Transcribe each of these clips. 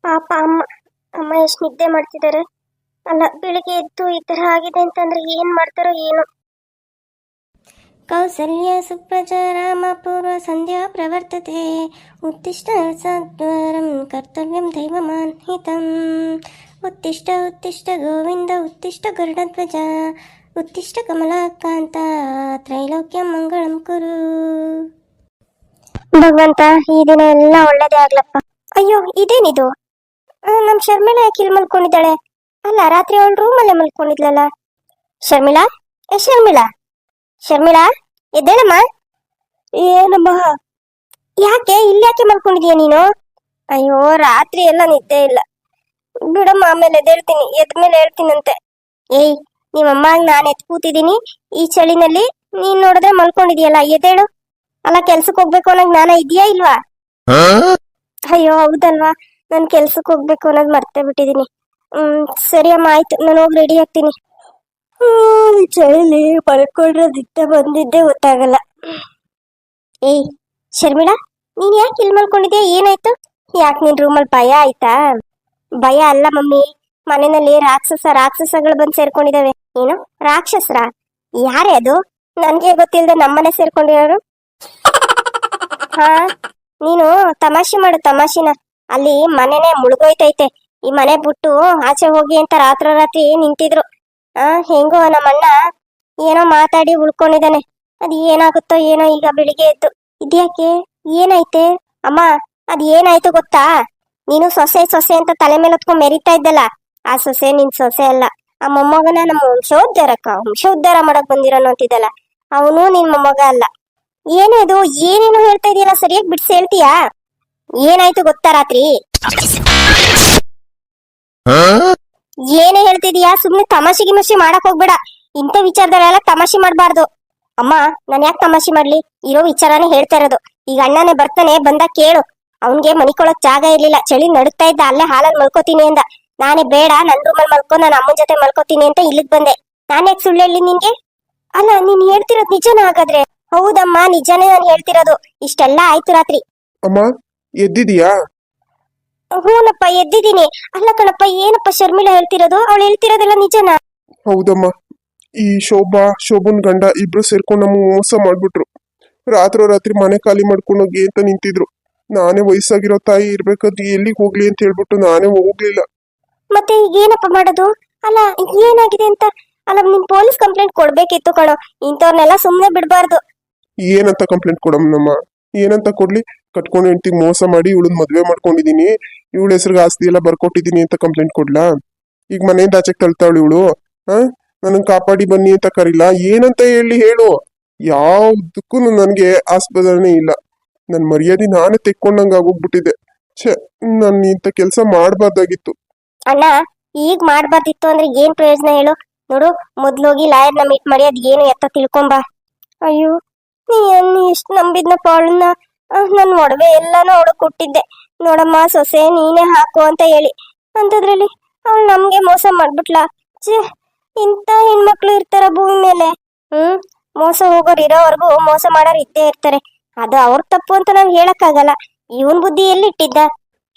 ಪಾಪ ಅಮ್ಮ. ಅಮ್ಮ ಎಷ್ಟು ನಿದ್ದೆ ಮಾಡ್ತಿದ್ದಾರೆ. ಅಲ್ಲ, ಬೆಳಿಗ್ಗೆ ಎದ್ದು ಈ ತರ ಆಗಿದೆ ಅಂತಂದ್ರೆ ಏನ್ ಮಾಡ್ತಾರೋ ಏನೋ. ಕೌಸಲ್ಯ ಸುಪ್ರಜಾ ರಾಮ ಪೂರ್ವ ಸಂಧ್ಯಾ ಪ್ರವರ್ತತೆ ಉತ್ತಿಷ್ಟ ಸದ್ವರಂ ಕರ್ತವ್ಯಂ ದೈವಮಾನ್ಹಿತಂ ಉತ್ತಿಷ್ಟ ಉತ್ತಿಷ್ಟ ಗೋವಿಂದ ಉತ್ತಿಷ್ಟ ಗರುಡಧ್ವಜ ಉತ್ತಿಷ್ಟ ಕಮಲಾಕಾಂತ ತ್ರೈಲೋಕ್ಯಂ ಮಂಗಳಂ ಕುರು. ಭಗವಂತ, ಈ ದಿನ ಎಲ್ಲ ಒಳ್ಳೇದೇ ಆಗ್ಲಪ್ಪ. ಅಯ್ಯೋ, ಇದೇನಿದು? ನಮ್ ಶರ್ಮಿಳಾ ಯಾಕೆ ಇಲ್ಲಿ ಮಲ್ಕೊಂಡಿದ್ದಾಳೆ? ಅಲ್ಲ, ರಾತ್ರಿ ಅವಳು ರೂಮಲ್ಲೇ ಮಲ್ಕೊಂಡಿದ್ಲಲ್ಲ. ಶರ್ಮಿಳಾ, ಶರ್ಮಿಳಾ, ಶರ್ಮಿಳಾ, ಎದ್ದೇಳಮ್ಮ. ಏನಮ್ಮ? ಯಾಕೆ ಇಲ್ಲಿ ಯಾಕೆ ಮಲ್ಕೊಂಡಿದ್ಯಾ ನೀನು? ಅಯ್ಯೋ, ರಾತ್ರಿ ಎಲ್ಲ ನಿದ್ದೆ ಇಲ್ಲ. ಬಿಡಮ್ಮ, ಆಮೇಲೆ ಎದ್ದೇಳ್ತೀನಿ, ಎದ್ಮೇಲೆ ಹೇಳ್ತೀನಂತೆ. ಏಯ್, ನಿಮ್ಮಮ್ಮ ನಾನು ಎತ್ ಕೂತಿದ್ದೀನಿ ಈ ಚಳಿನಲ್ಲಿ, ನೀನ್ ನೋಡಿದ್ರೆ ಮಲ್ಕೊಂಡಿದ್ಯಲ್ಲ, ಎದ್ದೇಳು. ಅಲ್ಲ, ಕೆಲ್ಸಕ್ಕೆ ಹೋಗ್ಬೇಕು ಅನ್ನೋ ಜ್ಞಾನ ಇದೆಯಾ ಇಲ್ವಾ? ಅಯ್ಯೋ ಹೌದಲ್ವಾ, ನಾನು ಕೆಲ್ಸಕ್ಕೆ ಹೋಗ್ಬೇಕು ಅನ್ನೋದು ಮರ್ತೇ ಬಿಟ್ಟಿದೀನಿ. ಸರಿ ಅಮ್ಮ, ಆಯ್ತು, ನಾನು ಹೋಗಿ ರೆಡಿ ಆಗ್ತೀನಿ. ಚಳಿಲಿ ಮಲ್ಕೊಂಡ್ರೆ ನಿದ್ದೆ ಬಂದಿದ್ದೆ ಗೊತ್ತಾಗಲ್ಲ. ಏಯ್ ಶರ್ಮಿಳಾ, ನೀನ್ ಯಾಕೆ ಇಲ್ಲಿ ಮಲ್ಕೊಂಡಿದ್ಯಾ? ಏನಾಯ್ತು? ಯಾಕೆ ನಿನ್ ರೂಮಲ್ಲಿ ಭಯ ಆಯ್ತಾ? ಭಯ ಅಲ್ಲ ಮಮ್ಮಿ, ಮನೆಯಲ್ಲಿ ರಾಕ್ಷಸಗಳು ಬಂದು ಸೇರ್ಕೊಂಡಿದಾವೆ. ಏನು ರಾಕ್ಷಸರ? ಯಾರೇ ಅದು? ನನ್ಗೆ ಗೊತ್ತಿಲ್ಲದೆ ನಮ್ಮನೆ ಸೇರ್ಕೊಂಡಿರೋರು. ಹಾ, ನೀನು ತಮಾಷೆ ಮಾಡು ತಮಾಷೆನ. ಅಲ್ಲಿ ಮನೆನೇ ಮುಳುಗೋಯ್ತೈತೆ. ಈ ಮನೆ ಬಿಟ್ಟು ಆಚೆ ಹೋಗಿ ಅಂತ ರಾತ್ರಿ ನಿಂತಿದ್ರು. ಹೆಂಗೋ ನಮ್ಮಣ್ಣ ಏನೋ ಮಾತಾಡಿ ಉಳ್ಕೊಂಡಿದ್ದಾನೆ. ಅದ್ ಏನಾಗುತ್ತೋ ಏನೋ. ಈಗ ಬೆಳಿಗ್ಗೆ ಎದ್ದು ಇದ್ಯಾಕೆ, ಏನಾಯ್ತೆ ಅಮ್ಮ? ಅದ್ ಏನಾಯ್ತು ಗೊತ್ತಾ? ನೀನು ಸೊಸೆ ಸೊಸೆ ಅಂತ ತಲೆ ಮೇಲೆ ಹೊತ್ಕೊಂಡ್ ಮೆರಿತಾ ಇದ್ದಲ್ಲ, ಆ ಸೊಸೆ ನಿನ್ ಸೊಸೆ ಅಲ್ಲ. ಆ ಮೊಮ್ಮಗನ ನಮ್ಮ ವಂಶೋದ್ಧಾರ ಮಾಡಕ್ ಬಂದಿರೋನು ಅಂತಿದ್ದಲ್ಲ, ಅವನು ನಿನ್ ಮೊಮ್ಮಗ ಅಲ್ಲ. ಏನು ಇದು? ಏನೇನು ಹೇಳ್ತಾ ಇದೀಯಲ್ಲ, ಸರಿಯಾಗಿ ಬಿಡ್ಸಿ ಹೇಳ್ತೀಯಾ? ಏನಾಯ್ತು ಗೊತ್ತಾ ರಾತ್ರಿ? ಏನೇ ಹೇಳ್ತಿದೀಯಾ? ಸುಮ್ನೆ ತಮಾಷೆ ಗಿಮಾಷೆ ಮಾಡಕ್ ಹೋಗ್ಬೇಡ. ಇಂಥ ವಿಚಾರದಲ್ಲೆಲ್ಲ ತಮಾಷೆ ಮಾಡ್ಬಾರ್ದು. ಅಮ್ಮ, ನಾನ್ ಯಾಕೆ ತಮಾಷೆ ಮಾಡ್ಲಿ? ಇರೋ ವಿಚಾರನೇ ಹೇಳ್ತಾ ಇರೋದು. ಈಗ ಅಣ್ಣನೇ ಬರ್ತಾನೆ, ಬಂದ ಕೇಳು. ಅವನ್ಗೆ ಮನಿಕೊಳಕ್ ಜಾಗ ಇರ್ಲಿಲ್ಲ, ಚಳಿ ನಡುತ್ತಾ ಇದ್ದ, ಅಲ್ಲೇ ಹಾಲಲ್ಲಿ ಮಲ್ಕೋತೀನಿ ಅಂದ. ನಾನೇ ಬೇಡ, ನನ್ ರೂಮಲ್ಲಿ ಮಲ್ಕೊ, ನಾನು ಅಮ್ಮನ ಜೊತೆ ಮಲ್ಕೋತೀನಿ ಅಂತ ಇಲ್ಲಿಗ್ ಬಂದೆ. ನಾನ್ ಯಾಕೆ ಸುಳ್ಳು ಹೇಳಿ ನಿನ್ಗೆ? ಅಲ್ಲ, ನೀನ್ ಹೇಳ್ತಿರೋದು ನಿಜನ ಹಾಗಾದ್ರೆ? ಹೌದಮ್ಮ, ನಿಜಾನೇ ನಾನು ಹೇಳ್ತಿರೋದು. ಇಷ್ಟೆಲ್ಲ ಆಯ್ತು ರಾತ್ರಿ. ಅಮ್ಮ, ಎದ್ದಿದೀಯಾ? ಹೂನಪ್ಪ, ಎದ್ದಿದ್ದೀನಿ. ಅಲ್ಲ ಕಣಪ್ಪ, ಏನಪ್ಪ ಶರ್ಮಿಳಾ ಹೇಳ್ತಿರೋದು? ಅವಳು ಹೇಳ್ತಿರೋದೆಲ್ಲ ನಿಜನಾ? ಹೌದಮ್ಮ, ಈ ಶೋಭನ್ ಗಂಡ ಇಬ್ರು ಸೇರ್ಕೊಂಡು ನಮ್ಮ ಮೋಸ ಮಾಡ್ಬಿಟ್ರು. ರಾತ್ರಿ ಮನೆ ಖಾಲಿ ಮಾಡ್ಕೊಂಡು ಹೋಗಿ ಅಂತ ನಿಂತಿದ್ರು. ನಾನೇ ವಯಸ್ಸಾಗಿರೋ ತಾಯಿ ಇರ್ಬೇಕಾದ್ರೆ ಎಲ್ಲಿಗೆ ಹೋಗ್ಲಿ ಅಂತ ಹೇಳ್ಬಿಟ್ಟು ನಾನೇ ಹೋಗ್ಲಿಲ್ಲ. ಮತ್ತೆ ಈಗ ಏನಪ್ಪ ಮಾಡೋದು? ಅಲ್ಲ, ಏನಾಗಿದೆ ಅಂತ? ಅಲ್ಲ, ನೀನ್ ಪೊಲೀಸ್ ಕಂಪ್ಲೇಂಟ್ ಕೊಡ್ಬೇಕಿತ್ತು ಕಣೋ. ಇಂಥವ್ರನ್ನೆಲ್ಲ ಸುಮ್ನೆ ಬಿಡ್ಬಾರ್ದು. ಏನಂತ ಕಂಪ್ಲೇಂಟ್ ಕೊಡಮ್ಮ? ಏನಂತ ಕೊಡ್ಲಿ? ಕಟ್ಕೊಂಡು ಹೆಂಡತಿಗೆ ಮೋಸ ಮಾಡಿ ಇವಳನ್ನ ಮದ್ವೆ ಮಾಡ್ಕೊಂಡಿದೀನಿ, ಇವಳ ಹೆಸರಿಗೆ ಆಸ್ತಿ ಎಲ್ಲ ಬರ್ಕೊಟ್ಟಿದೀನಿ ಅಂತ ಕಂಪ್ಲೇಂಟ್ ಕೊಡ್ಲಾ? ಈಗ ಮನೆಯಿಂದ ಆಚೆಗೆ ತಳ್ತಾವಳು ಇವಳು. ನನಗ್ ಕಾಪಾಡಿ ಬನ್ನಿ ಅಂತ ಕರಿಲ್ಲ, ಏನಂತ ಹೇಳು? ಯಾವ್ದಕ್ಕೂ ನನ್ಗೆ ಆಸ್ಪದನೆ ಇಲ್ಲ. ನನ್ ಮರ್ಯಾದೆ ನಾನೇ ತೆಕ್ಕೊಂಡಂಗ ಆಗೋಗ್ಬಿಟ್ಟಿದೆ. ನಾನು ಇಂಥ ಕೆಲಸ ಮಾಡ್ಬಾರ್ದಾಗಿತ್ತು. ಅಣ್ಣ, ಈಗ ಮಾಡ್ಬಾರ್ದಿತ್ತು ಅಂದ್ರೆ ಏನ್ ಪ್ರಯೋಜನ ಹೇಳು? ನೋಡು, ಮೊದ್ಲೋಗಿ ಲಾಯರ್ನ ಮೀಟ್ ಮಾಡಿ ಅದ್ ಏನು ಎತ್ತ ತಿಳ್ಕೊಂಬಾ. ಅಯ್ಯೋ, ನೀ ಎಷ್ಟು ನಂಬಿದ್ನಪ್ಪ ಅವಳನ್ನ. ನನ್ ಒಡವೆ ಎಲ್ಲಾನು ಅವಳು ಕೊಟ್ಟಿದ್ದೆ. ನೋಡಮ್ಮ ಸೊಸೆ, ನೀನೇ ಹಾಕು ಅಂತ ಹೇಳಿ, ಅಂತದ್ರಲ್ಲಿ ಅವಳು ನಮ್ಗೆ ಮೋಸ ಮಾಡ್ಬಿಟ್ಲಾ? ಇಂಥ ಹೆಣ್ಮಕ್ಳು ಇರ್ತಾರ ಭೂಮಿ ಮೇಲೆ. ಮೋಸ ಹೋಗೋರು ಇರೋವರೆಗೂ ಮೋಸ ಮಾಡೋರು ಇದ್ದೇ ಇರ್ತಾರೆ. ಅದು ಅವ್ರ ತಪ್ಪು ಅಂತ ನಾವ್ ಹೇಳಕ್ಕಾಗಲ್ಲ. ಇವನ್ ಬುದ್ಧಿ ಎಲ್ಲಿಟ್ಟಿದ್ದ?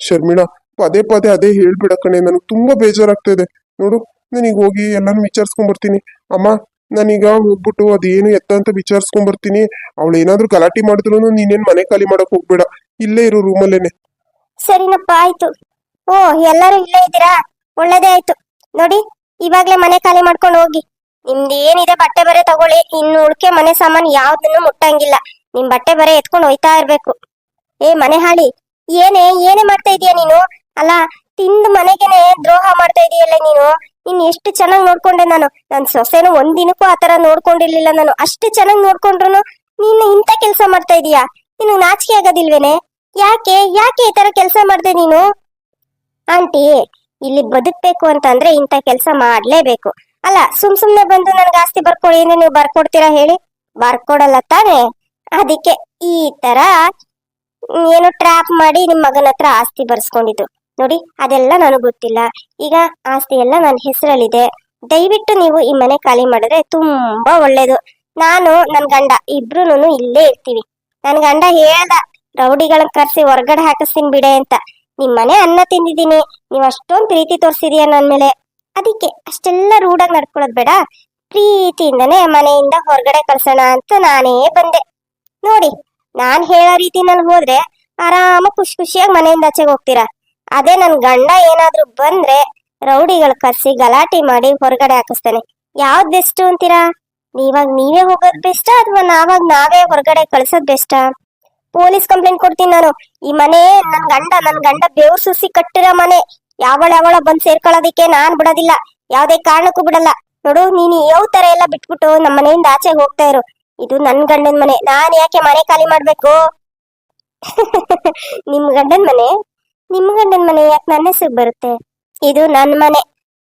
ಶರ್ಮಿಳಾ, ಪದೇ ಪದೇ ಅದೇ ಹೇಳ್ಬಿಡ ಕಣೆ, ನನಗೆ ತುಂಬಾ ಬೇಜಾರಾಗ್ತಾ ಇದೆ. ನೋಡು, ನಾನೀಗ ಹೋಗಿ ಎಲ್ಲಾನು ವಿಚಾರಿಸ್ಕೊಂಡ್ ಬರ್ತೀನಿ. ಅಮ್ಮ, ನಾನೀಗ ಹೋಗ್ಬಿಟ್ಟು ಅದೇನು ಎತ್ತ ಅಂತ ವಿಚಾರಿಸ್ಕೊಂಡ್ ಬರ್ತೀನಿ. ಅವಳು ಏನಾದ್ರೂ ಗಲಾಟೆ ಮಾಡಿದ್ರು ನೀನೇನ್ ಮನೆ ಖಾಲಿ ಮಾಡಕ್ ಹೋಗ್ಬೇಡ, ಇಲ್ಲೇ ಇರು ರೂಮಲ್ಲೇನೆ. ಸರಿನಪ್ಪ, ಆಯ್ತು. ಓ, ಎಲ್ಲರೂ ಇಲ್ಲೇ ಇದ್ದೀರಾ? ಒಳ್ಳೇದೇ ಆಯ್ತು. ನೋಡಿ, ಇವಾಗ್ಲೇ ಮನೆ ಖಾಲಿ ಮಾಡ್ಕೊಂಡು ಹೋಗಿ. ನಿಮ್ದು ಏನಿದೆ ಬಟ್ಟೆ ಬರೆ ತಗೊಳ್ಳಿ. ಇನ್ನು ಉಳ್ಕೆ ಮನೆ ಸಾಮಾನು ಯಾವ್ದನ್ನು ಮುಟ್ಟಂಗಿಲ್ಲ. ನಿಮ್ ಬಟ್ಟೆ ಬರೆ ಎತ್ಕೊಂಡು ಹೋಯ್ತಾ ಇರ್ಬೇಕು. ಏ ಮನೆ ಹಾಳಿ, ಏನೇ ಮಾಡ್ತಾ ಇದೀಯ ನೀನು? ಅಲ್ಲ, ತಿಂದು ಮನೆಗೆನೆ ದ್ರೋಹ ಮಾಡ್ತಾ ಇದೀಯಲ್ಲ ನೀನು. ಇನ್ ಎಷ್ಟು ಚೆನ್ನಾಗ್ ನೋಡ್ಕೊಂಡೆ ನಾನು. ನನ್ ಸೊಸೆನು ಒಂದಿನಕ್ಕೂ ಆತರ ನೋಡ್ಕೊಂಡಿರ್ಲಿಲ್ಲ ನಾನು. ಅಷ್ಟು ಚೆನ್ನಾಗ್ ನೋಡ್ಕೊಂಡ್ರು ನೀನು ಇಂಥ ಕೆಲ್ಸ ಮಾಡ್ತಾ ಇದೀಯಾ? ನಿನಗ್ ನಾಚಿಕೆ ಆಗೋದಿಲ್ವೇನೆ? ಯಾಕೆ ಈ ತರ ಕೆಲ್ಸ ಮಾಡ್ದೆ ನೀನು? ಆಂಟಿ, ಇಲ್ಲಿ ಬದುಕ್ಬೇಕು ಅಂತಂದ್ರೆ ಇಂಥ ಕೆಲ್ಸ ಮಾಡ್ಲೇಬೇಕು. ಅಲ್ಲ, ಸುಮ್ನೆ ಬಂದು ನನ್ಗೆ ಆಸ್ತಿ ಬರ್ಕೊಡಿ ಅಂದ್ರೆ ನೀವು ಬರ್ಕೊಡ್ತೀರಾ ಹೇಳಿ? ಬರ್ಕೊಡಲ್ಲ ತಾನೆ. ಅದಕ್ಕೆ ಈ ತರ ಏನು ಟ್ರ್ಯಾಪ್ ಮಾಡಿ ನಿಮ್ ಮಗನ ಹತ್ರ ಆಸ್ತಿ ಬರ್ಸ್ಕೊಂಡಿದ್ದು. ನೋಡಿ, ಅದೆಲ್ಲ ನನಗ್ ಗೊತ್ತಿಲ್ಲ. ಈಗ ಆಸ್ತಿ ಎಲ್ಲ ನನ್ನ ಹೆಸರಲ್ಲಿದೆ. ದಯವಿಟ್ಟು ನೀವು ಈ ಮನೆ ಖಾಲಿ ಮಾಡಿದ್ರೆ ತುಂಬಾ ಒಳ್ಳೇದು. ನಾನು ನನ್ ಗಂಡ ಇಬ್ರುನು ಇಲ್ಲೇ ಇರ್ತೀವಿ. ನನ್ ಗಂಡ ಹೇಳ್ದ, ರೌಡಿಗಳನ್ನ ಕರ್ಸಿ ಹೊರಗಡೆ ಹಾಕಿಸ್ತೀನಿ ಬಿಡೆ ಅಂತ. ನಿಮ್ಮನೆ ಅನ್ನ ತಿಂದಿದ್ದೀನಿ, ನೀವ್ ಅಷ್ಟೊಂದ್ ಪ್ರೀತಿ ತೋರಿಸಿದೀಯ ನನ್ ಮೇಲೆ. ಅದಕ್ಕೆ ಅಷ್ಟೆಲ್ಲ ರೂಢಾಗಿ ನಡ್ಕೊಳ್ಳೋದ್ ಬೇಡ, ಪ್ರೀತಿಯಿಂದನೇ ಮನೆಯಿಂದ ಹೊರಗಡೆ ಕಳ್ಸೋಣ ಅಂತ ನಾನೇ ಬಂದೆ. ನೋಡಿ, ನಾನ್ ಹೇಳೋ ರೀತಿನಲ್ಲಿ ಹೋದ್ರೆ ಆರಾಮ ಖುಷಿ ಖುಷಿಯಾಗಿ ಮನೆಯಿಂದ ಆಚೆಗೆ ಹೋಗ್ತೀರಾ. ಅದೇ ನನ್ ಗಂಡ ಏನಾದ್ರೂ ಬಂದ್ರೆ ರೌಡಿಗಳು ಕರ್ಸಿ ಗಲಾಟೆ ಮಾಡಿ ಹೊರಗಡೆ ಹಾಕಿಸ್ತಾನೆ. ಯಾವ್ದ್ ಬೆಸ್ಟ್ ಅಂತೀರಾ? ನೀವಾಗ ನೀವೇ ಹೋಗೋದ್ ಬೆಸ್ಟಾ ಅಥವಾ ನಾವೇ ಹೊರಗಡೆ ಕಳ್ಸೋದ್ ಬೆಸ್ಟಾ? ಪೊಲೀಸ್ ಕಂಪ್ಲೇಂಟ್ ಕೊಡ್ತೀನಿ ನಾನು. ಈ ಮನೆ ನನ್ ಗಂಡ ಬೇವ್ರು ಸುಸಿ ಕಟ್ಟಿರೋ ಮನೆ. ಯಾವಳ ಬಂದ್ ಸೇರ್ಕೊಳ್ಳೋದಿಕ್ಕೆ ನಾನ್ ಬಿಡೋದಿಲ್ಲ, ಯಾವ್ದೇ ಕಾರಣಕ್ಕೂ ಬಿಡಲ್ಲ. ನೋಡು, ನೀನು ಯಾವ ತರ ಎಲ್ಲ ಬಿಟ್ಬಿಟ್ಟು ನಮ್ಮ ಮನೆಯಿಂದ ಆಚೆಗೆ ಹೋಗ್ತಾ ಇರು. ಇದು ನನ್ ಗಂಡನ್ ಮನೆ, ನಾನ್ ಯಾಕೆ ಮನೆ ಖಾಲಿ ಮಾಡ್ಬೇಕು? ನಿಮ್ ಗಂಡನ್ ಮನೆ ಯಾಕೆ ನನ್ನ ಹೆಸರು ಬರುತ್ತೆ? ಇದು ನನ್ ಮನೆ,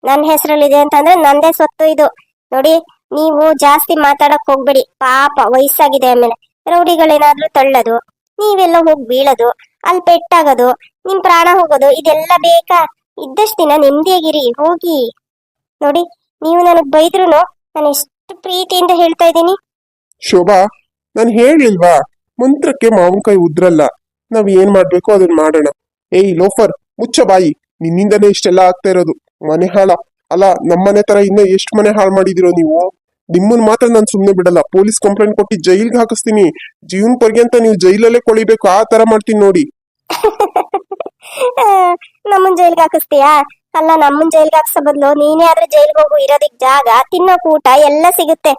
ನನ್ ಹೆಸರಲ್ಲಿದೆ ಅಂತಂದ್ರೆ ನಂದೇ ಸ್ವತ್ತು ಇದು. ನೋಡಿ, ನೀವು ಜಾಸ್ತಿ ಮಾತಾಡಕ್ ಹೋಗ್ಬೇಡಿ, ಪಾಪ ವಯಸ್ಸಾಗಿದೆ. ಆಮೇಲೆ ರೌಡಿಗಳೇನಾದ್ರೂ ತಳ್ಳೋದು, ನೀವೆಲ್ಲ ಹೋಗಿ ಬೀಳೋದು, ಅಲ್ಲಿ ಪೆಟ್ಟಾಗೋದು, ನಿಮ್ ಪ್ರಾಣ ಹೋಗೋದು, ಇದೆಲ್ಲ ಬೇಕಾ? ಇದ್ದಷ್ಟು ದಿನ ನೆಮ್ಮದಿಯಾಗಿರಿ, ಹೋಗಿ. ನೋಡಿ, ನೀವು ನನಗ್ ಬೈದ್ರು ನಾನು ಎಷ್ಟು ಪ್ರೀತಿಯಿಂದ ಹೇಳ್ತಾ ಇದ್ದೀನಿ. ಶೋಭಾ, ನಾನು ಹೇಳಿಲ್ವಾ, ಮಂತ್ರಕ್ಕೆ ಮಾವಿನಕಾಯಿ ಉದ್ರಲ್ಲ. ನಾವ್ ಏನ್ ಮಾಡ್ಬೇಕು ಅದನ್ನ ಮಾಡೋಣ. ಏಯ್ ಲೋಫರ್, ಮುಚ್ಚ ಬಾಯಿ. ನಿನ್ನಿಂದನೇ ಇಷ್ಟೆಲ್ಲ ಆಗ್ತಾ ಇರೋದು. ಮನೆ ಹಾಳ ಅಲ್ಲ, ನಮ್ಮನೆ ತರ ಇನ್ನ ಎಷ್ಟು ಮನೆ ಹಾಳು ಮಾಡಿದಿರೋ ನೀವು. ನಿಮ್ಮನ್ ಮಾತ್ರ ನಾನು ಸುಮ್ನೆ ಬಿಡಲ್ಲ. ಪೊಲೀಸ್ ಕಂಪ್ಲೇಂಟ್ ಕೊಟ್ಟು ಜೈಲ್ಗೆ ಹಾಕಿಸ್ತೀನಿ. ಜೀವನ ಪರ್ಯಂತ ನೀವು ಜೈಲಲ್ಲೇ ಕೊಳಿಬೇಕು, ಆ ತರ ಮಾಡ್ತೀನಿ ನೋಡಿ. ನಮ್ಮನ್ ಜೈಲ್ಗೆ ಹಾಕಿಸ್ತೀಯಾ? ಅಲ್ಲ, ನಮ್ಮನ್ ಜೈಲ್ಗೆ ಹಾಕ್ಸೋ ಬದ್ಲು ನೀನೇ ಆದ್ರೆ ಜೈಲ್ಗೆ ಹೋಗು. ಇರೋದಿಕ್ ಜಾಗ, ತಿನ್ನೋಕ್ ಊಟ ಎಲ್ಲ ಸಿಗುತ್ತೆ.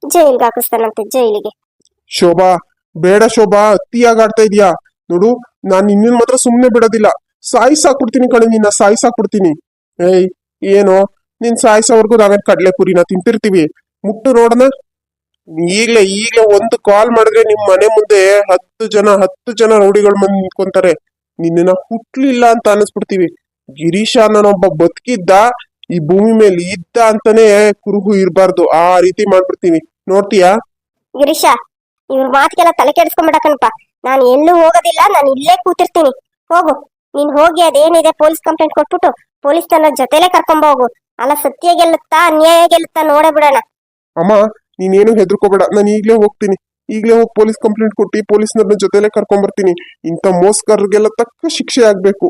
ಜೈಲ್ಗೆ ಹಾಕಿಸ್ತಾನಂತೆ, ಜೈಲಿಗೆ. ಶೋಭಾ, ಬೇಡ ಶೋಭಾ, ಅತಿಯಾಗಿ ಆಡ್ತಾ ಇದೀಯಾ. ನೋಡು, ನಾನ್ ನಿನ್ನ ಮಾತ್ರ ಸುಮ್ನೆ ಬಿಡೋದಿಲ್ಲ. ಸಾಯಿಸಾಕ್ಬಿಡ್ತೀನಿ ಕಣೆ, ನಿನ್ನ ಸಾಯಿಸಾಕ್ಬಿಡ್ತೀನಿ. ಏಯ್, ಏನೋ ನಿನ್ ಸಾಯಿಸೋವರ್ಗು ನಾವೇನ್ ಕಡ್ಲೆ ಪುರಿನ ತಿಂತಿರ್ತೀವಿ. ಮುಟ್ಟು ನೋಡೋಣ. ಈಗ್ಲೇ ಒಂದು ಕಾಲ್ ಮಾಡಿದ್ರೆ ನಿಮ್ ಮನೆ ಮುಂದೆ 10 ಜನ ರೌಡಿಗಳು ಬಂದು ನಿಂತ್ಕೊಂತಾರೆ. ನಿನ್ನ ಹುಟ್ಲಿಲ್ಲ ಅಂತ ಅನಿಸ್ಬಿಡ್ತೀವಿ. ಗಿರೀಶ ಅನ್ನೋನೊಬ್ಬ ಬದುಕಿದ್ದ, ಈ ಭೂಮಿ ಮೇಲೆ ಇದ್ದ ಅಂತಾನೆ ಕುರುಹು ಇರಬಾರ್ದು, ಆ ರೀತಿ ಮಾಡ್ಬಿಡ್ತೀನಿ. ನೋಡ್ತೀಯಾ? ಗಿರೀಶ, ಇವ್ರ ಮಾತಿಗೆಲ್ಲ ತಲೆ ಕೆಡಿಸ್ಕೊಂಡ್ಬಿಡಕಣಪ್ಪ. ನಾನು ಎಲ್ಲೂ ಹೋಗೋದಿಲ್ಲ, ನಾನು ಇಲ್ಲೇ ಕೂತಿರ್ತೀನಿ. ಹೋಗು, ನೀನ್ ಹೋಗಿ ಅದೇನಿದೆ ಪೊಲೀಸ್ ಕಂಪ್ಲೇಂಟ್ ಕೊಟ್ಬಿಟ್ಟು ಪೊಲೀಸ್ ನನ್ನ ಜೊತೆಲೆ ಕರ್ಕೊಂಡ್ ಹೋಗು. ಅಲ್ಲ, ಸತ್ಯ ಗೆಲ್ಲುತ್ತಾ ಅನ್ಯಾಯ ಗೆಲ್ಲುತ್ತಾ ನೋಡೇ ಬಿಡೋಣ. ಅಮ್ಮ, ನೀನೇನು ಹೆದರ್ಕೋಬೇಡ, ನಾನು ಈಗ್ಲೇ ಹೋಗ್ತೀನಿ. ಈಗ್ಲೇ ಹೋಗಿ ಪೊಲೀಸ್ ಕಂಪ್ಲೇಂಟ್ ಕೊಟ್ಟು ಪೊಲೀಸ್ನವ್ರನ್ನ ಜೊತೆಲೆ ಕರ್ಕೊಂಡ್ ಬರ್ತೀನಿ. ಇಂಥ ಮೋಸಗಾರರಿಗೆಲ್ಲ ತಕ್ಕ ಶಿಕ್ಷೆ ಆಗ್ಬೇಕು.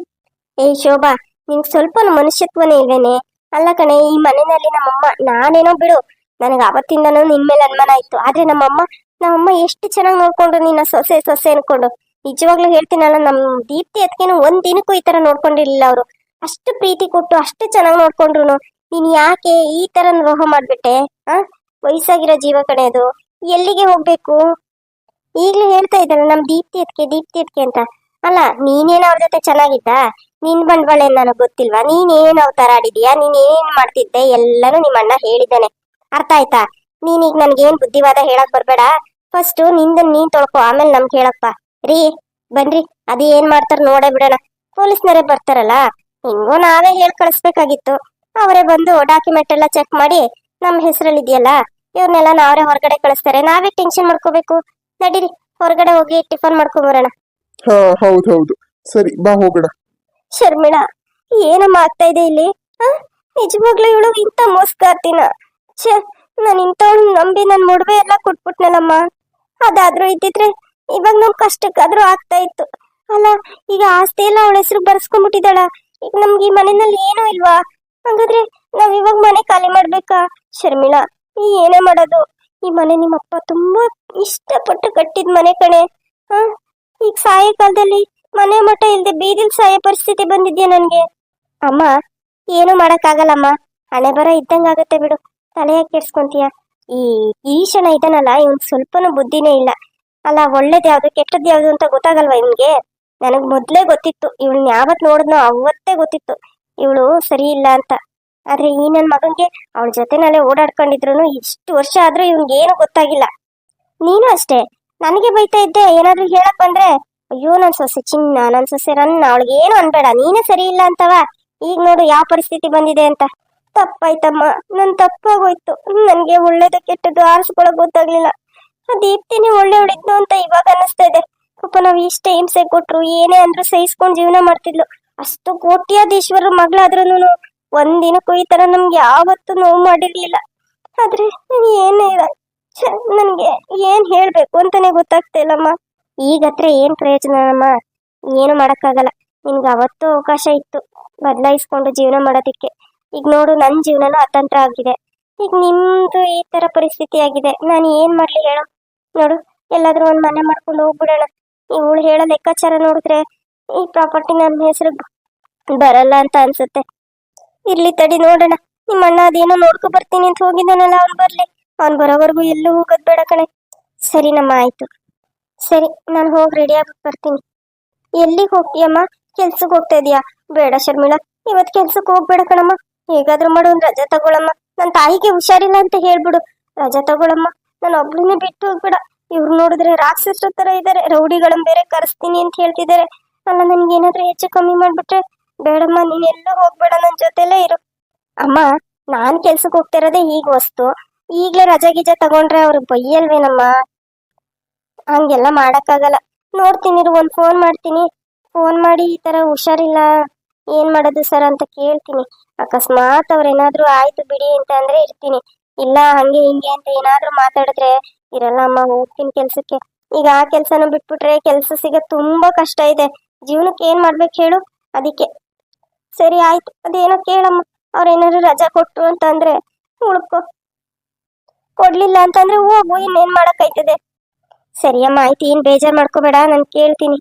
ಏಯ್ ಶೋಭಾ, ನಿನ್ಗೆ ಸ್ವಲ್ಪ ಮನುಷ್ಯತ್ವನೇ ಇಲ್ವೇನೆ? ಅಲ್ಲ ಕಣೆ, ಈ ಮನೆಯಲ್ಲಿ ನಮ್ಮಮ್ಮ, ನಾನೇನೋ ಬಿಡು, ನನಗೆ ಅವತ್ತಿಂದನೂ ನಿನ್ ಮೇಲೆ ಅನುಮಾನ ಇತ್ತು. ಆದ್ರೆ ನಮ್ಮಮ್ಮ ಎಷ್ಟು ಚೆನ್ನಾಗಿ ನೋಡ್ಕೊಂಡ್ರು ನಿನ್ನ ಸೊಸೆ ಅನ್ಕೊಂಡು. ನಿಜವಾಗ್ಲೂ ಹೇಳ್ತೀನಲ್ಲ, ನಮ್ ದೀಪ್ತಿ ಅದಕ್ಕೇನು ಒಂದ್ ದಿನಕ್ಕೂ ಈ ತರ ನೋಡ್ಕೊಂಡಿರ್ಲಿಲ್ಲ ಅವರು. ಅಷ್ಟು ಪ್ರೀತಿ ಕೊಟ್ಟು ಅಷ್ಟು ಚೆನ್ನಾಗಿ ನೋಡ್ಕೊಂಡ್ರು. ನೀನ್ ಯಾಕೆ ಈ ತರ ದ್ರೋಹ ಮಾಡ್ಬಿಟ್ಟೆ? ವಯಸ್ಸಾಗಿರೋ ಜೀವ ಕಣೆ ಅದು, ಎಲ್ಲಿಗೆ ಹೋಗ್ಬೇಕು? ಈಗ್ಲೂ ಹೇಳ್ತಾ ಇದ್ದಾಳೆ ನಮ್ ದೀಪ್ತಿ ಅದಕ್ಕೆ ಅಂತ. ಅಲ್ಲ, ನೀನೇನ ಅವ್ರ ಜೊತೆ ಚೆನ್ನಾಗಿದ್ದ? ನಿನ್ ಬಂಡವಾಳ ಏನ್ ನನಗ್ ಗೊತ್ತಿಲ್ವಾ? ನೀನೇನ್ ಅವತಾರ ಆಡಿದ್ಯಾ, ನೀನೇನ್ ಮಾಡ್ತಿದ್ದೆ ಎಲ್ಲಾನು ನಿಮ್ಮ ಅಣ್ಣ ಹೇಳಿದ್ದಾನೆ. ಅರ್ಥ ಆಯ್ತಾ? ನೀನೀಗ ನನ್ಗೇನ್ ಬುದ್ಧಿವಾದ ಹೇಳಕ್ ಬರ್ಬೇಡ. ಫಸ್ಟ್ ನಿಂದನ್ ನೀನ್ ತೊಳ್ಕೊ, ಆಮೇಲೆ ನಮ್ಗೆ ಹೇಳಪ್ಪ. ರೀ ಬನ್ರಿ, ಅದೇ ಏನ್ ಮಾಡ್ತಾರ ನೋಡೇ ಬಿಡೋಣ. ಪೊಲೀಸ್ನವರೇ ಬರ್ತಾರಲ್ಲ, ಹಿಂಗೋ ನಾವೇ ಹೇಳ್ ಕಳಿಸ್ಬೇಕಾಗಿತ್ತು. ಅವರೇ ಬಂದು ಡಾಕ್ಯುಮೆಂಟ್ ಎಲ್ಲ ಚೆಕ್ ಮಾಡಿ ನಮ್ ಹೆಸರಲ್ಲಿ ಇದೆಯಲ್ಲ, ಇವ್ರನ್ನೆಲ್ಲ ನಾವೇ ಹೊರಗಡೆ ಕಳಿಸ್ತಾರೆ. ನಾವೇ ಟೆನ್ಷನ್ ಮಾಡ್ಕೋಬೇಕು. ನಡೀರಿ, ಹೊರಗಡೆ ಹೋಗಿ ಟಿಫನ್ ಮಾಡ್ಕೊಂಬರೋಣ. ಹಾ, ಹೌದು, ಸರಿ, ಬಾ ಹೋಗೋಣ. ಶರ್ಮಿಳಾ, ಏನಮ್ಮ ಆಗ್ತಾ ಇದೆ ಇಲ್ಲಿ? ನಿಜವಾಗ್ಲೂ ಇವಳು ಇಂಥ ಮೋಸ್ಗಾರ್ತಿನ? ಛೇ, ನಾನು ಇಂಥವಳು ನಂಬಿ ನನ್ ಮೊಡವೆ ಎಲ್ಲ ಕೊಟ್ಬಿಟ್ನಲ್ಲಮ್ಮ. ಅದಾದ್ರೂ ಇದ್ದಿದ್ರೆ ಇವಾಗ ನಮ್ ಕಷ್ಟಕ್ಕಾದ್ರೂ ಆಗ್ತಾ ಇತ್ತು. ಅಲ್ಲ, ಈಗ ಆಸ್ತಿ ಎಲ್ಲ ಅವಳ ಹೆಸರು ಬರ್ಸ್ಕೊಂಡ್ಬಿಟ್ಟಿದ್ದಾಳ. ಈಗ ನಮ್ಗೆ ಈ ಮನೆಯಲ್ಲಿ ಏನೂ ಇಲ್ವಾ? ಹಾಗಾದ್ರೆ ನಾವ್ ಇವಾಗ ಮನೆ ಖಾಲಿ ಮಾಡ್ಬೇಕಾ? ಶರ್ಮಿಳಾ, ಏನೇ ಮಾಡೋದು? ಈ ಮನೆ ನಿಮ್ಮಪ್ಪ ತುಂಬಾ ಇಷ್ಟಪಟ್ಟು ಕಟ್ಟಿದ್ ಮನೆ ಕಣೆ. ಈಗ ಸಾಯೋ ಕಾಲದಲ್ಲಿ ಮನೆ ಮಠ ಇಲ್ದೆ ಬೀದಿಲ್ ಸಾಯೋ ಪರಿಸ್ಥಿತಿ ಬಂದಿದ್ಯಾ ನನ್ಗೆ. ಅಮ್ಮ, ಏನು ಮಾಡಕ್ಕಾಗಲ್ಲಮ್ಮ, ಹಣೆ ಬರ ಇದ್ದಂಗಾಗತ್ತೆ ಬಿಡು. ತಲೆ ಯಾಕೆ ಕೆಡ್ಸ್ಕೊಂತೀಯ? ಈ ಈಶನ ಇದನ್ನಲ್ಲ, ಇವನ್ ಸ್ವಲ್ಪನೂ ಬುದ್ಧಿನೇ ಇಲ್ಲ. ಅಲ್ಲ, ಒಳ್ಳೇದ್ ಯಾವ್ದು ಕೆಟ್ಟದ್ ಯಾವ್ದು ಅಂತ ಗೊತ್ತಾಗಲ್ವಾ ಇವನ್ಗೆ? ನನಗ್ ಮೊದ್ಲೇ ಗೊತ್ತಿತ್ತು, ಇವಳನ್ನ ಯಾವತ್ ನೋಡಿದ್ನೋ ಅವತ್ತೇ ಗೊತ್ತಿತ್ತು ಇವಳು ಸರಿ ಇಲ್ಲ ಅಂತ. ಆದ್ರೆ ಈ ನನ್ ಮಗನ್ಗೆ ಅವಳ ಜೊತೆನಲ್ಲೇ ಓಡಾಡ್ಕೊಂಡಿದ್ರು ಇಷ್ಟು ವರ್ಷ ಆದ್ರೂ ಇವ್ನಿಗೇನು ಗೊತ್ತಾಗಿಲ್ಲ. ನೀನು ಅಷ್ಟೇ, ನನಗೆ ಬೈತಾ ಇದ್ದೆ. ಏನಾದ್ರೂ ಹೇಳಕ್ ಬಂದ್ರೆ, ಅಯ್ಯೋ ನನ್ ಸೊಸೆ ಚಿನ್ನ, ನನ್ ಸೊಸೆ ರನ್ನ, ಅವಳಿಗೆ ಏನು ಅನ್ಬೇಡ, ನೀನೇ ಸರಿ ಇಲ್ಲ ಅಂತವ. ಈಗ ನೋಡು ಯಾವ ಪರಿಸ್ಥಿತಿ ಬಂದಿದೆ ಅಂತ. ತಪ್ಪಾಯ್ತಮ್ಮ, ನನ್ ತಪ್ಪಾಗೋಯ್ತು. ನನ್ಗೆ ಒಳ್ಳೇದು ಕೆಟ್ಟದ್ದು ಆರಿಸ್ಕೊಳಕ್ ಗೊತ್ತಾಗ್ಲಿಲ್ಲ. ಆ ದೀಪ್ತಿನಿ ಒಳ್ಳೆವಳಿದ್ನು ಅಂತ ಇವಾಗ ಅನ್ನಿಸ್ತಾ ಇದೆ. ಪಾಪ ನಾವ್ ಇಷ್ಟೇ ಹಿಂಸೆ ಕೊಟ್ರು ಏನೇ ಅಂದ್ರೂ ಸಹಿಸ್ಕೊಂಡ್ ಜೀವನ ಮಾಡ್ತಿದ್ಲು. ಅಷ್ಟು ಕೋಟ್ಯಾಧೀಶ್ವರ ಮಗಳಾದ್ರೂನು ಒಂದಿನಕ್ಕೂ ಈ ತರ ನಮ್ಗೆ ಯಾವತ್ತೂ ನೋವು ಮಾಡಿರ್ಲಿಲ್ಲ. ಆದ್ರೆ ಏನೇ ನನ್ಗೆ ಏನ್ ಹೇಳ್ಬೇಕು ಅಂತಾನೆ ಗೊತ್ತಾಗ್ತಾ ಇಲ್ಲಮ್ಮ. ಈಗತ್ರ ಏನ್ ಪ್ರಯೋಜನ ಅಮ್ಮ? ಏನು ಮಾಡಕ್ಕಾಗಲ್ಲ. ನಿನ್ಗೆ ಅವತ್ತು ಅವಕಾಶ ಇತ್ತು ಬದಲಾಯಿಸ್ಕೊಂಡು ಜೀವನ ಮಾಡೋದಕ್ಕೆ. ಈಗ ನೋಡು, ನನ್ನ ಜೀವನನೂ ಅತಂತ್ರ ಆಗಿದೆ. ಈಗ ನಿಮ್ದು ಈ ತರ ಪರಿಸ್ಥಿತಿ ಆಗಿದೆ, ನಾನು ಏನ್ ಮಾಡ್ಲಿ ಹೇಳೋ? ನೋಡು, ಎಲ್ಲಾದ್ರೂ ಒಂದ್ ಮನೆ ಮಾಡ್ಕೊಂಡು ಹೋಗ್ಬಿಡೋಣ. ಇವಳು ಹೇಳೋ ಲೆಕ್ಕಾಚಾರ ನೋಡಿದ್ರೆ ಈ ಪ್ರಾಪರ್ಟಿ ನನ್ನ ಹೆಸರು ಬರಲ್ಲ ಅಂತ ಅನ್ಸುತ್ತೆ. ಇರ್ಲಿ ತಡಿ, ನೋಡೋಣ. ನಿಮ್ಮ ಅಣ್ಣ ಅದೇನೋ ನೋಡ್ಕೊ ಬರ್ತೀನಿ ಅಂತ ಹೋಗಿದ್ದಾನಲ್ಲ, ಅವ್ನು ಬರ್ಲಿ. ಅವ್ನು ಬರೋವರೆಗೂ ಎಲ್ಲೂ ಹೋಗೋದ್ ಬೇಡ ಕಣೆ. ಸರಿನಮ್ಮ, ಆಯ್ತು. ಸರಿ, ನಾನು ಹೋಗಿ ರೆಡಿ ಆಗ್ಬಿಟ್ಟು ಬರ್ತೀನಿ. ಎಲ್ಲಿಗೆ ಹೋಗ್ತೀಯಮ್ಮ? ಕೆಲ್ಸಕ್ಕೆ ಹೋಗ್ತಾ ಇದೀಯಾ? ಬೇಡ ಶರ್ಮಿಳಾ, ಇವತ್ತು ಕೆಲ್ಸಕ್ಕೆ ಹೋಗ್ಬೇಡ ಕಣಮ್ಮ. ಹೇಗಾದ್ರೂ ಮಾಡು, ಒಂದು ರಜಾ ತಗೊಳಮ್ಮ. ನನ್ನ ತಾಯಿಗೆ ಹುಷಾರಿಲ್ಲ ಅಂತ ಹೇಳ್ಬಿಡು. ರಜಾ ತಗೊಳಮ್ಮ, ನಾನು ಒಬ್ಳನ್ನೇ ಬಿಟ್ಟು ಹೋಗ್ಬೇಡ. ಇವ್ರು ನೋಡಿದ್ರೆ ರಾಕ್ಷಸರ ತರ ಇದ್ದಾರೆ, ರೌಡಿಗಳನ್ನ ಬೇರೆ ಕರೆಸ್ತೀನಿ ಅಂತ ಹೇಳ್ತಿದ್ದಾರೆ. ಅಲ್ಲ, ನನ್ಗೆ ಏನಾದ್ರೂ ಹೆಚ್ಚು ಕಮ್ಮಿ ಮಾಡ್ಬಿಟ್ರೆ? ಬೇಡಮ್ಮ, ನೀನ್ ಎಲ್ಲೂ ಹೋಗ್ಬೇಡ, ನನ್ನ ಜೊತೆಲೇ ಇರು. ಅಮ್ಮ, ನಾನ್ ಕೆಲ್ಸಕ್ಕೆ ಹೋಗ್ತಾ ಇರೋದೇ ಈಗ ವಸ್ತು. ಈಗ್ಲೇ ರಜಾ ಗೀಜಾ ತಗೊಂಡ್ರೆ ಅವ್ರು ಬೈಯಲ್ವೇನಮ್ಮ? ಹಂಗೆಲ್ಲ ಮಾಡಕ್ಕಾಗಲ್ಲ. ನೋಡ್ತೀನಿ, ಒಂದು ಫೋನ್ ಮಾಡ್ತೀನಿ. ಫೋನ್ ಮಾಡಿ ಈ ತರ ಹುಷಾರಿಲ್ಲ, ಏನ್ ಮಾಡೋದು ಸರ್ ಅಂತ ಕೇಳ್ತೀನಿ. ಅಕಸ್ಮಾತ್ ಅವ್ರೇನಾದ್ರೂ ಆಯ್ತು ಬಿಡಿ ಅಂತ ಅಂದ್ರೆ ಇರ್ತೀನಿ. ಇಲ್ಲ ಹಂಗೆ ಹಿಂಗೆ ಅಂತ ಏನಾದ್ರೂ ಮಾತಾಡಿದ್ರೆ ಇರಲ್ಲ ಅಮ್ಮ, ಹೋಗ್ತೀನಿ ಕೆಲ್ಸಕ್ಕೆ. ಈಗ ಆ ಕೆಲ್ಸನ ಬಿಟ್ಬಿಟ್ರೆ ಕೆಲ್ಸ ಸಿಗೋದು ತುಂಬಾ ಕಷ್ಟ ಇದೆ. ಜೀವನಕ್ಕೆ ಏನ್ ಮಾಡ್ಬೇಕು ಹೇಳು? ಅದಕ್ಕೆ. ಸರಿ ಆಯ್ತು, ಅದೇನೋ ಕೇಳಮ್ಮ. ಅವ್ರೇನಾದ್ರು ರಜಾ ಕೊಟ್ರು ಅಂತಂದ್ರೆ ಉಳ್ಕೊ, ಕೊಡ್ಲಿಲ್ಲ ಅಂತಂದ್ರೆ ಹೋಗು, ಇನ್ನೇನ್ ಮಾಡಕ್ಕಾಯ್ತದೆ. ಸರಿಯಮ್ಮ, ಆಯ್ತು, ಏನ್ ಬೇಜಾರ್ ಮಾಡ್ಕೋಬೇಡ, ನಾನು ಕೇಳ್ತೀನಿ.